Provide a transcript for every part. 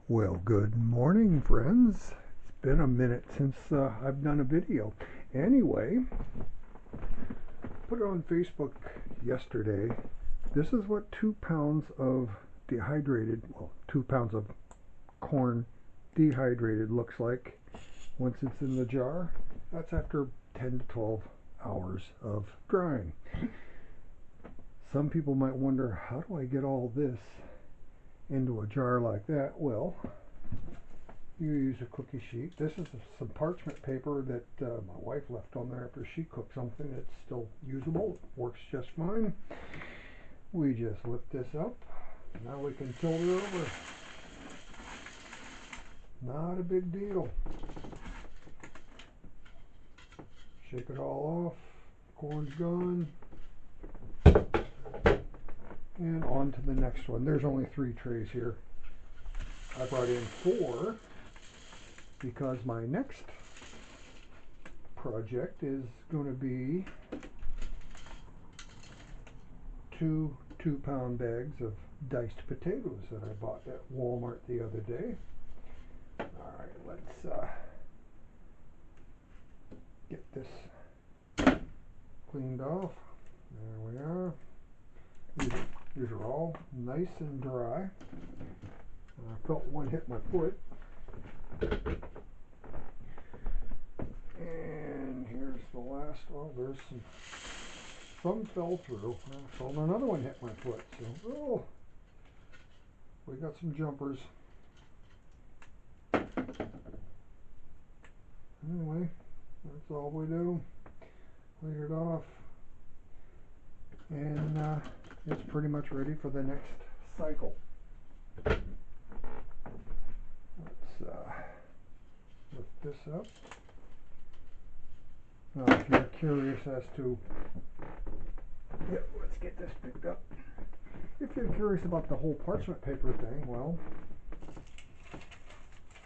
Well, good morning, friends. It's been a minute since I've done a video. Anyway, put it on Facebook yesterday. This is what 2 pounds of dehydrated, well, 2 pounds of corn dehydrated looks like once it's in the jar. That's after 10 to 12 hours of drying. Some people might wonder, how do I get all this into a jar like that? Well, you use a cookie sheet. This is some parchment paper that my wife left on there after she cooked something that's still usable. Works just fine. We just lift this up. Now we can tilt it over. Not a big deal. Shake it all off. Corn's gone. And on to the next one. There's only 3 trays here. I brought in 4 because my next project is going to be 2 2-pound bags of diced potatoes that I bought at Walmart the other day. Alright, let's get this cleaned off. There we are. These are all nice and dry. I felt one hit my foot. And here's the last. Oh, there's some fell through. I felt another one hit my foot. So, oh, we got some jumpers. Anyway, that's all we do. Clean it off. And it's pretty much ready for the next cycle. Let's lift this up. Now, if you're curious as to, let's get this picked up. If you're curious about the whole parchment paper thing, well,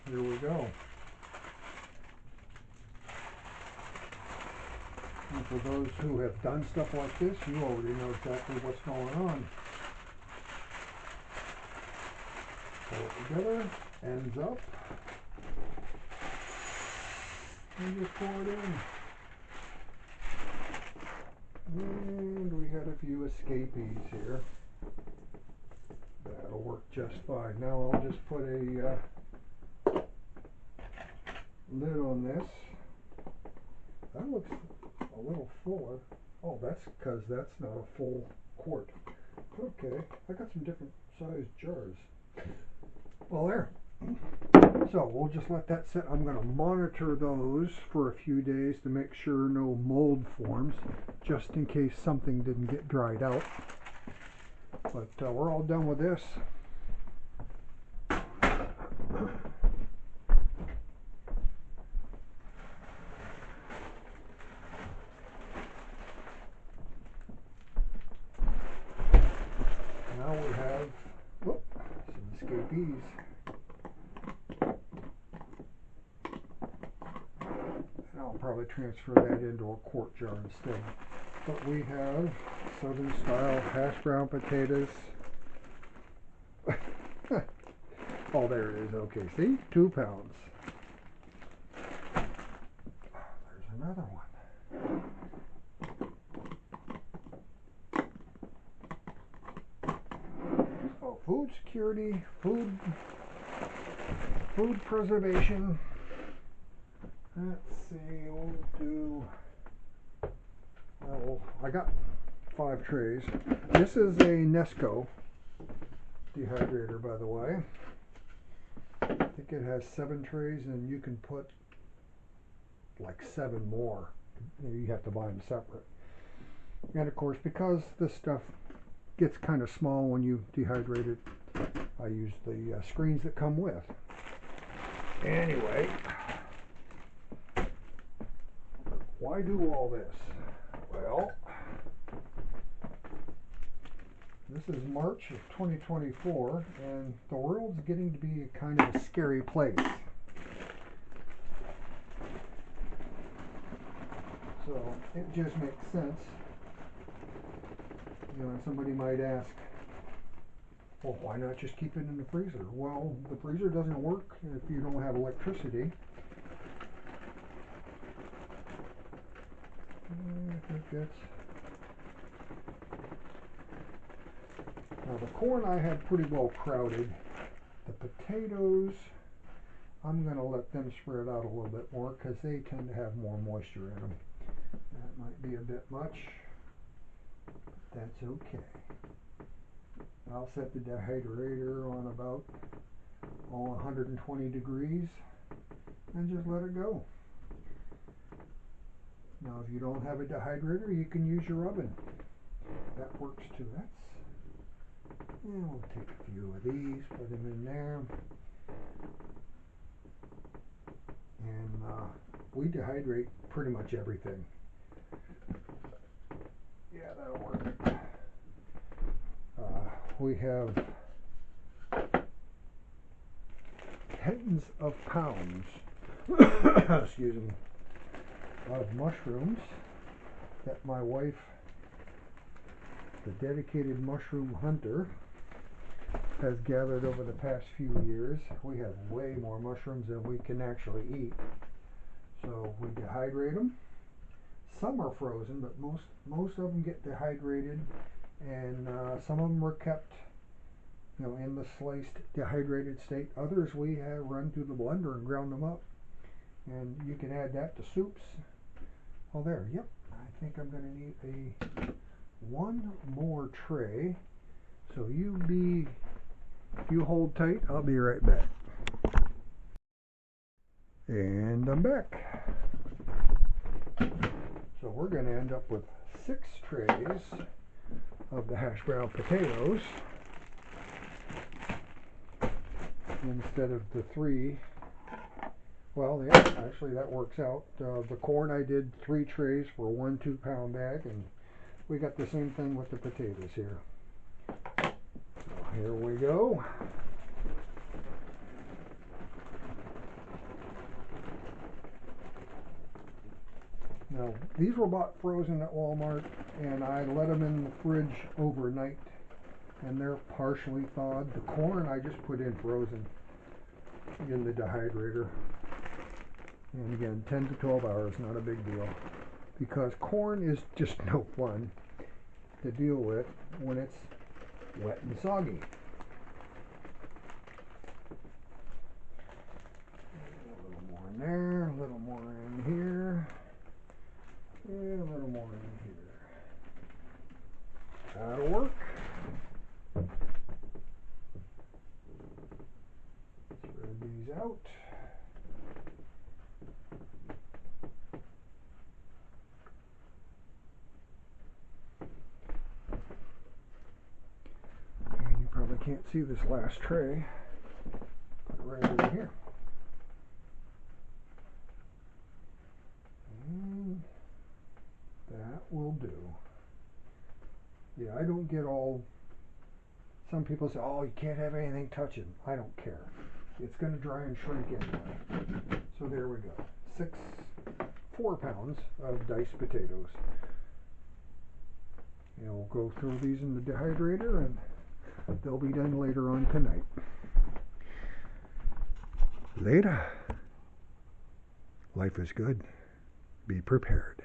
here we go. And for those who have done stuff like this, you already know exactly what's going on. Pull it together, ends up, and just pour it in. And we had a few escapees here. That'll work just fine. Now I'll just put a lid on this. That looks a little fuller. Oh, that's because that's not a full quart. Okay, I got some different sized jars. Well, there. So we'll just let that sit. I'm going to monitor those for a few days to make sure no mold forms, just in case something didn't get dried out. But we're all done with this. Now we have some escapees. And I'll probably transfer that into a quart jar instead. But we have Southern style hash brown potatoes. Oh, there it is. Okay, see? 2 pounds. There's another one. Oh, food security, food preservation. Let's see, we'll do, I got 5 trays. This is a Nesco dehydrator, by the way. I think it has 7 trays, and you can put like 7 more. You have to buy them separate. And of course, because this stuff gets kind of small when you dehydrate it, I use the screens that come with. Anyway, why do all this? Well, this is March of 2024, and the world's getting to be kind of a scary place. So it just makes sense. You know, somebody might ask, Well, why not just keep it in the freezer? Well, the freezer doesn't work if you don't have electricity. I think that's... Now the corn I had pretty well crowded. The potatoes, I'm going to let them spread out a little bit more because they tend to have more moisture in them. That might be a bit much, but that's okay. I'll set the dehydrator on about 120 degrees and just let it go. Now if you don't have a dehydrator, you can use your oven. That works too. And we'll take a few of these, put them in there. And we dehydrate pretty much everything. Yeah, that'll work. We have tens of pounds excuse me, of mushrooms that my wife, the dedicated mushroom hunter, has gathered over the past few years. We have way more mushrooms than we can actually eat. So we dehydrate them. Some are frozen, but most of them get dehydrated, and some of them are kept, in the sliced dehydrated state. Others we have run through the blender and ground them up, and you can add that to soups. Well, there. Yep. I think I'm going to need one more tray. So you hold tight. I'll be right back. And I'm back. So we're going to end up with 6 trays of the hash brown potatoes instead of the 3. Well, yeah, actually that works out. The corn I did 3 trays for 1 2-pound bag, and we got the same thing with the potatoes here. So here we go. Now, these were bought frozen at Walmart, and I let them in the fridge overnight, and they're partially thawed. The corn I just put in frozen in the dehydrator. And again, 10 to 12 hours, not a big deal, because corn is just no fun to deal with when it's wet and soggy. A little more in there, a little more in here, and a little more in here. That'll work. Spread these out. Probably can't see this last tray. Put it right in here. And that will do. Yeah, I don't get all... Some people say, oh, you can't have anything touching. I don't care. It's going to dry and shrink anyway. So there we go. 4 pounds of diced potatoes. And we'll go through these in the dehydrator, and they'll be done later on tonight. Later. Life is good. Be prepared.